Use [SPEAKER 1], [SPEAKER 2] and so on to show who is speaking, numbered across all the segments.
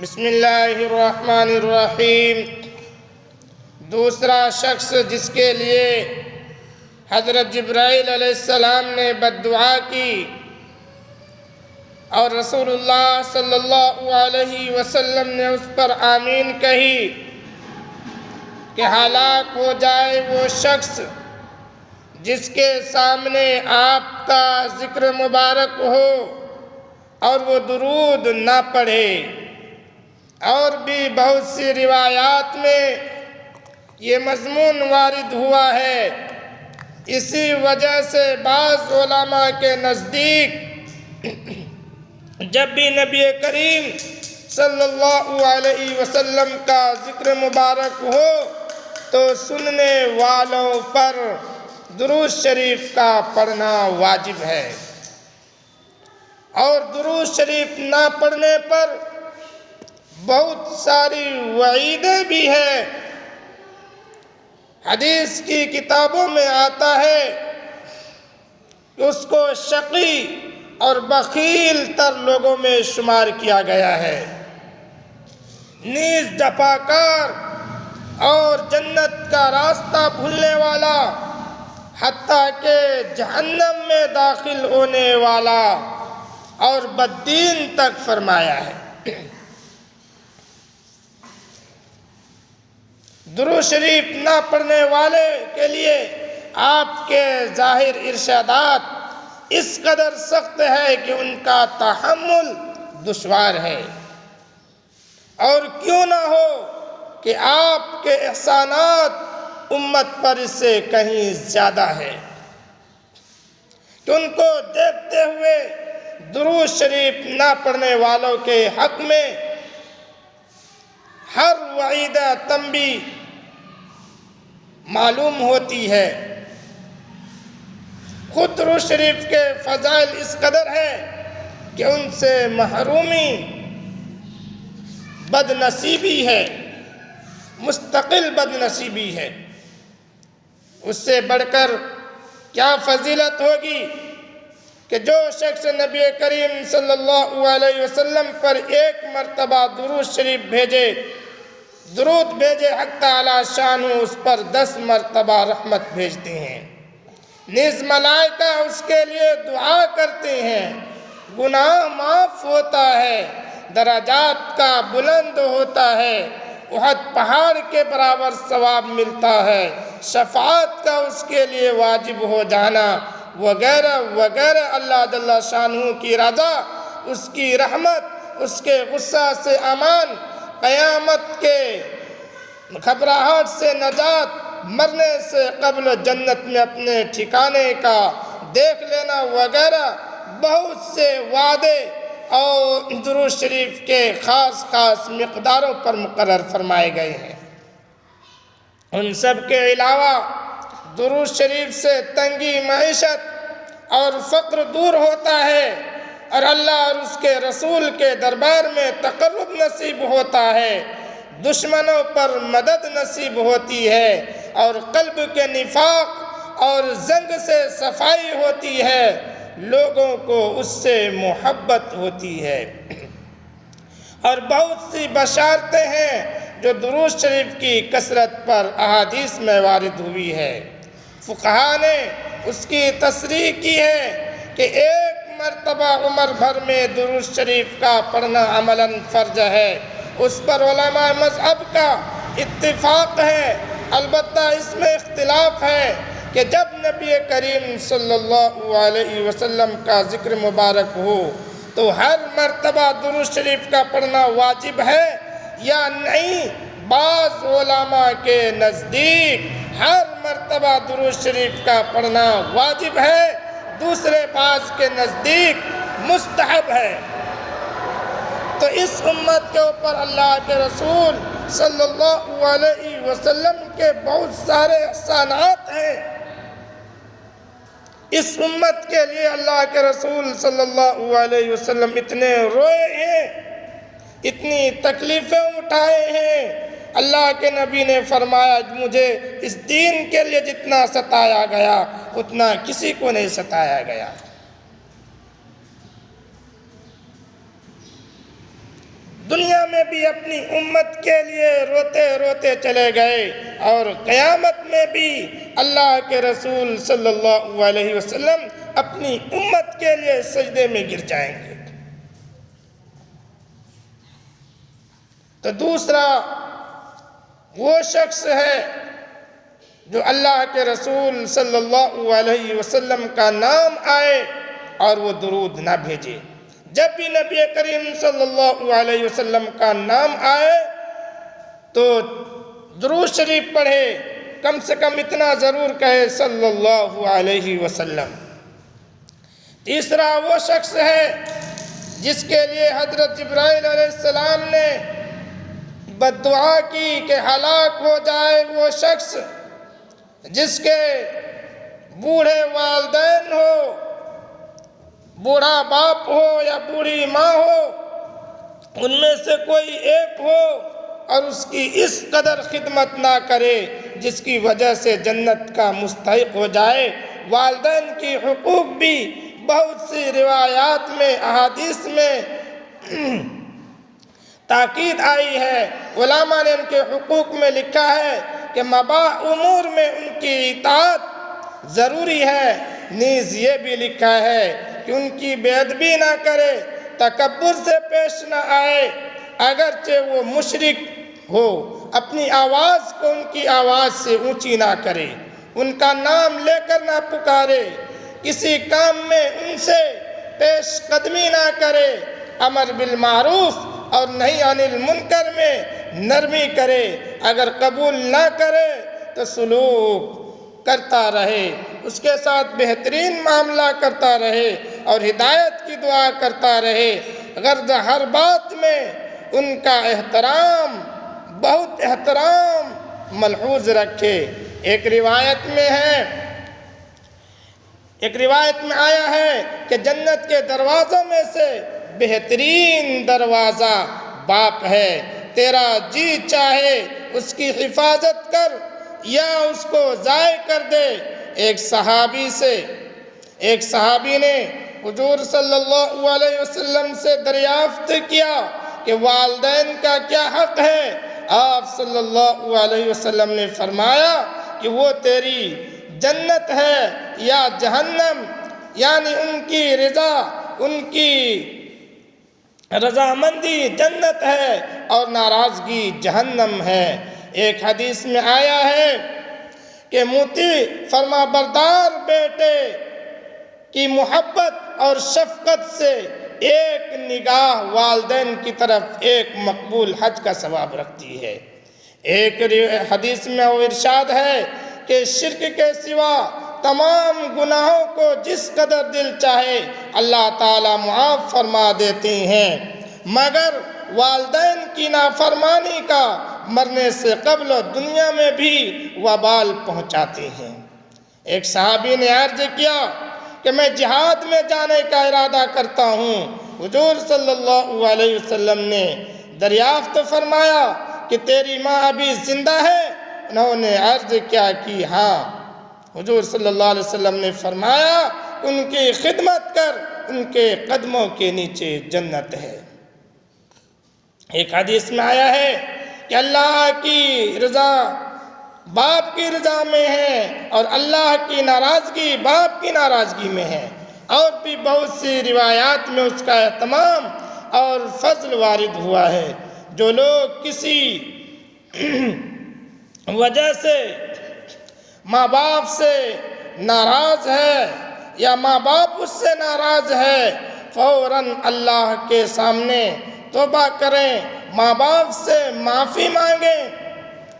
[SPEAKER 1] بسم اللہ الرحمن الرحیم۔ دوسرا شخص جس کے لیے حضرت جبرائیل علیہ السلام نے بد دعا کی اور رسول اللہ صلی اللہ علیہ وسلم نے اس پر آمین کہی کہ ہلاک ہو جائے وہ شخص جس کے سامنے آپ کا ذکر مبارک ہو اور وہ درود نہ پڑھے۔ اور بھی بہت سی روایات میں یہ مضمون وارد ہوا ہے۔ اسی وجہ سے بعض علماء کے نزدیک جب بھی نبی کریم صلی اللہ علیہ وسلم کا ذکر مبارک ہو تو سننے والوں پر درود شریف کا پڑھنا واجب ہے، اور درود شریف نہ پڑھنے پر بہت ساری وعیدیں بھی ہیں۔ حدیث کی کتابوں میں آتا ہے کہ اس کو شقی اور بخیل تر لوگوں میں شمار کیا گیا ہے، نیز جفاکار اور جنت کا راستہ بھولنے والا، حتیٰ کہ جہنم میں داخل ہونے والا اور بددین تک فرمایا ہے۔ درود شریف نہ پڑھنے والے کے لیے آپ کے ظاہر ارشادات اس قدر سخت ہے کہ ان کا تحمل دشوار ہے، اور کیوں نہ ہو کہ آپ کے احسانات امت پر اس سے کہیں زیادہ ہے کہ ان کو دیکھتے ہوئے درود شریف نہ پڑھنے والوں کے حق میں ہر وعیدہ تنبیہ معلوم ہوتی ہے۔ خود درود شریف کے فضائل اس قدر ہے کہ ان سے محرومی بد نصیبی ہے، مستقل بد نصیبی ہے۔ اس سے بڑھ کر کیا فضیلت ہوگی کہ جو شخص نبی کریم صلی اللہ علیہ وسلم پر ایک مرتبہ درود شریف درود بھیجے، حق تعالی شان اس پر 10 مرتبہ رحمت بھیجتے ہیں، نیز ملائکہ اس کے لیے دعا کرتے ہیں، گناہ معاف ہوتا ہے، درجات کا بلند ہوتا ہے، احد پہاڑ کے برابر ثواب ملتا ہے، شفاعت کا اس کے لیے واجب ہو جانا وغیرہ وغیرہ۔ اللہ جل شانہ کی رضا، اس کی رحمت، اس کے غصہ سے امان، قیامت کے گھبراہٹ سے نجات، مرنے سے قبل جنت میں اپنے ٹھکانے کا دیکھ لینا وغیرہ بہت سے وعدے اور درود شریف کے خاص خاص مقداروں پر مقرر فرمائے گئے ہیں۔ ان سب کے علاوہ درود شریف سے تنگی معیشت اور فقر دور ہوتا ہے، اور اللہ اور اس کے رسول کے دربار میں تقرب نصیب ہوتا ہے، دشمنوں پر مدد نصیب ہوتی ہے، اور قلب کے نفاق اور زنگ سے صفائی ہوتی ہے، لوگوں کو اس سے محبت ہوتی ہے۔ اور بہت سی بشارتیں ہیں جو درود شریف کی کثرت پر احادیث میں وارد ہوئی ہے۔ فقہاء نے اس کی تصریح کی ہے کہ ایک مرتبہ عمر بھر میں درود شریف کا پڑھنا عملاً فرض ہے۔ اس پر علماء مذہب کا اتفاق ہے، البتہ اس میں اختلاف ہے کہ جب نبی کریم صلی اللہ علیہ وسلم کا ذکر مبارک ہو تو ہر مرتبہ درود شریف کا پڑھنا واجب ہے یا نہیں۔ بعض علماء کے نزدیک ہر مرتبہ درود شریف کا پڑھنا واجب ہے، دوسرے بعض کے نزدیک مستحب ہے۔ تو اس امت کے اوپر اللہ کے رسول صلی اللہ علیہ وسلم کے بہت سارے احسانات ہیں۔ اس امت کے لیے اللہ کے رسول صلی اللہ علیہ وسلم اتنے روئے ہیں، اتنی تکلیفیں اٹھائے ہیں۔ اللہ کے نبی نے فرمایا مجھے اس دین کے لیے جتنا ستایا گیا اتنا کسی کو نہیں ستایا گیا۔ دنیا میں میں بھی اپنی امت کے لیے روتے روتے چلے گئے، اور قیامت میں بھی اللہ کے رسول صلی اللہ علیہ وسلم اپنی امت کے لیے سجدے میں گر جائیں گے۔ تو دوسرا وہ شخص ہے جو اللہ کے رسول صلی اللہ علیہ وسلم کا نام آئے اور وہ درود نہ بھیجے۔ جب بھی نبی کریم صلی اللہ علیہ وسلم کا نام آئے تو درود شریف پڑھے، کم سے کم اتنا ضرور کہے صلی اللہ علیہ وسلم۔ تیسرا وہ شخص ہے جس کے لیے حضرت جبرائیل علیہ السلام نے بد دعا کی کہ ہلاک ہو جائے وہ شخص جس کے بوڑھے والدین ہو، بوڑھا باپ ہو یا بوڑھی ماں ہو، ان میں سے کوئی ایک ہو اور اس کی اس قدر خدمت نہ کرے جس کی وجہ سے جنت کا مستحق ہو جائے۔ والدین کی حقوق بھی بہت سی روایات میں، احادیث میں تاکید آئی ہے۔ علماء نے ان کے حقوق میں لکھا ہے کہ مباح امور میں ان کی اطاعت ضروری ہے، نیز یہ بھی لکھا ہے کہ ان کی بے ادبی نہ کرے، تکبر سے پیش نہ آئے، اگرچہ وہ مشرک ہو، اپنی آواز کو ان کی آواز سے اونچی نہ کرے، ان کا نام لے کر نہ پکارے، کسی کام میں ان سے پیش قدمی نہ کرے، امر بالمعروف اور نہی عن المنکر میں نرمی کرے، اگر قبول نہ کرے تو سلوک کرتا رہے، اس کے ساتھ بہترین معاملہ کرتا رہے اور ہدایت کی دعا کرتا رہے، غرض ہر بات میں ان کا احترام، بہت احترام ملحوظ رکھے۔ ایک روایت میں آیا ہے کہ جنت کے دروازوں میں سے بہترین دروازہ باپ ہے، تیرا جی چاہے اس کی حفاظت کر یا اس کو ضائع کر دے۔ ایک صحابی نے حضور صلی اللہ علیہ وسلم سے دریافت کیا کہ والدین کا کیا حق ہے؟ آپ صلی اللہ علیہ وسلم نے فرمایا کہ وہ تیری جنت ہے یا جہنم، یعنی ان کی رضا، ان کی رضامندی جنت ہے اور ناراضگی جہنم ہے۔ ایک حدیث میں آیا ہے کہ مطیع فرما بردار بیٹے کی محبت اور شفقت سے ایک نگاہ والدین کی طرف ایک مقبول حج کا ثواب رکھتی ہے۔ ایک حدیث میں وہ ارشاد ہے کہ شرک کے سوا تمام گناہوں کو جس قدر دل چاہے اللہ تعالیٰ معاف فرما دیتے ہیں، مگر والدین کی نافرمانی کا مرنے سے قبل دنیا میں بھی وبال پہنچاتے ہیں۔ ایک صحابی نے عرض کیا کہ میں جہاد میں جانے کا ارادہ کرتا ہوں۔ حضور صلی اللہ علیہ وسلم نے دریافت فرمایا کہ تیری ماں ابھی زندہ ہے؟ انہوں نے عرض کیا کہ ہاں۔ حضور صلی اللہ علیہ وسلم نے فرمایا ان کی خدمت کر، ان کے قدموں کے نیچے جنت ہے۔ ایک حدیث میں آیا ہے کہ اللہ کی رضا باپ کی رضا میں ہے اور اللہ کی ناراضگی باپ کی ناراضگی میں ہے، اور بھی بہت سی روایات میں اس کا اہتمام اور فضل وارد ہوا ہے۔ جو لوگ کسی وجہ سے ماں باپ سے ناراض ہے یا ماں باپ اس سے ناراض ہے، فوراً اللہ کے سامنے توبہ کریں، ماں باپ سے معافی مانگیں۔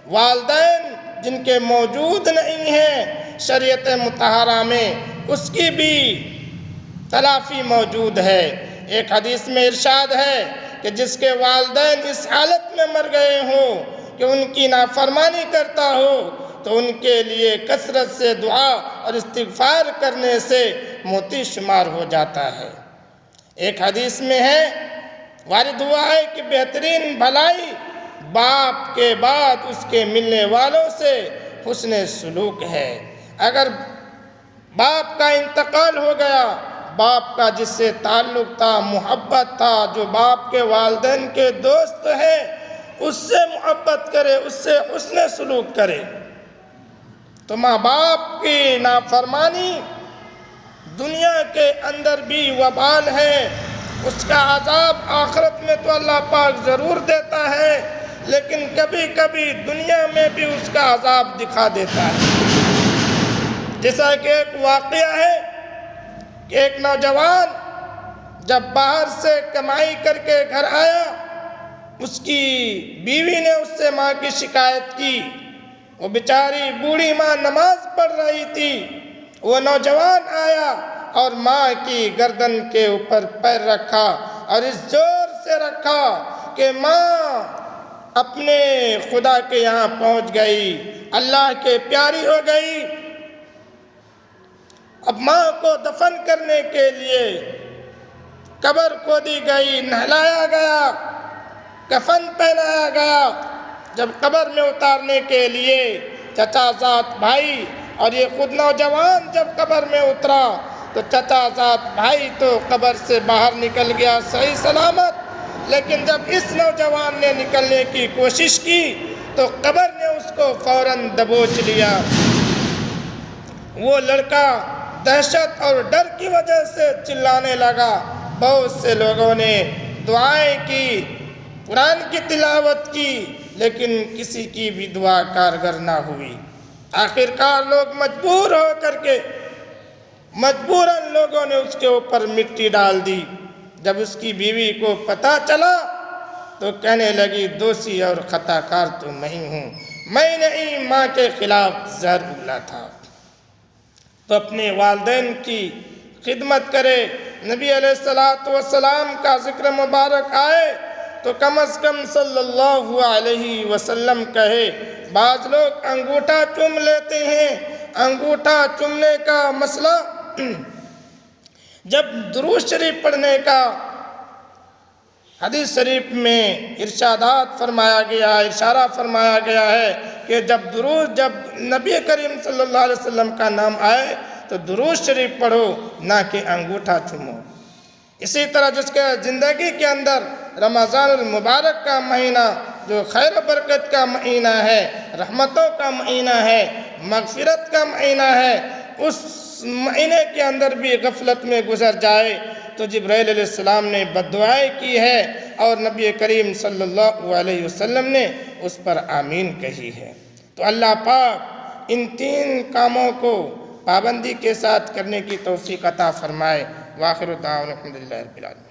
[SPEAKER 1] والدین جن کے موجود نہیں ہیں شریعت مطہرہ میں، اس کی بھی تلافی موجود ہے۔ ایک حدیث میں ارشاد ہے کہ جس کے والدین اس حالت میں مر گئے ہوں کہ ان کی نافرمانی کرتا ہو تو ان کے لیے کثرت سے دعا اور استغفار کرنے سے موتی شمار ہو جاتا ہے۔ ایک حدیث میں ہے، وارد ہوا ہے کہ بہترین بھلائی باپ کے بعد اس کے ملنے والوں سے حسن سلوک ہے۔ اگر باپ کا انتقال ہو گیا، باپ کا جس سے تعلق تھا، محبت تھا، جو باپ کے والدین کے دوست ہے، اس سے محبت کرے، اس سے حسن سلوک کرے۔ تو ماں باپ کی نافرمانی دنیا کے اندر بھی وبال ہے، اس کا عذاب آخرت میں تو اللہ پاک ضرور دیتا ہے، لیکن کبھی کبھی دنیا میں بھی اس کا عذاب دکھا دیتا ہے۔ جیسا کہ ایک واقعہ ہے کہ ایک نوجوان جب باہر سے کمائی کر کے گھر آیا، اس کی بیوی نے اس سے ماں کی شکایت کی۔ وہ بیچاری بوڑھی ماں نماز پڑھ رہی تھی، وہ نوجوان آیا اور ماں کی گردن کے اوپر پیر رکھا اور اس زور سے رکھا کہ ماں اپنے خدا کے یہاں پہنچ گئی، اللہ کے پیاری ہو گئی۔ اب ماں کو دفن کرنے کے لیے قبر کھودی گئی، نہلایا گیا، کفن پہنایا گیا۔ جب قبر میں اتارنے کے لیے چچا زاد بھائی اور یہ خود نوجوان جب قبر میں اترا تو چچا زاد بھائی تو قبر سے باہر نکل گیا صحیح سلامت، لیکن جب اس نوجوان نے نکلنے کی کوشش کی تو قبر نے اس کو فوراً دبوچ لیا۔ وہ لڑکا دہشت اور ڈر کی وجہ سے چلانے لگا۔ بہت سے لوگوں نے دعائیں کی، قرآن کی تلاوت کی، لیکن کسی کی بھی دعا کارگر نہ ہوئی۔ آخرکار لوگ مجبور ہو کر کے مجبوراً لوگوں نے اس کے اوپر مٹی ڈال دی۔ جب اس کی بیوی کو پتہ چلا تو کہنے لگی دوشی اور خطا کار تو میں ہوں، میں نے ہی ماں کے خلاف زہر اگلا تھا۔ تو اپنے والدین کی خدمت کرے۔ نبی علیہ السلام کا ذکر مبارک آئے تو کم از کم صلی اللہ علیہ وسلم کہے۔ بعض لوگ انگوٹھا چوم لیتے ہیں۔ انگوٹھا چومنے کا مسئلہ جب درود شریف پڑھنے کا حدیث شریف میں ارشادات فرمایا گیا ہے، اشارہ فرمایا گیا ہے کہ جب نبی کریم صلی اللہ علیہ وسلم کا نام آئے تو درود شریف پڑھو، نہ کہ انگوٹھا چومو۔ اسی طرح جس کے زندگی کے اندر رمضان المبارک کا مہینہ جو خیر و برکت کا مہینہ ہے، رحمتوں کا مہینہ ہے، مغفرت کا مہینہ ہے، اس مہینے کے اندر بھی غفلت میں گزر جائے تو جبرائیل علیہ السلام نے بد دعائیں کی ہے اور نبی کریم صلی اللہ علیہ وسلم نے اس پر آمین کہی ہے۔ تو اللہ پاک ان تین کاموں کو پابندی کے ساتھ کرنے کی توفیق عطا فرمائے۔ وآخر دعوانا الحمدللہ رب العالمین۔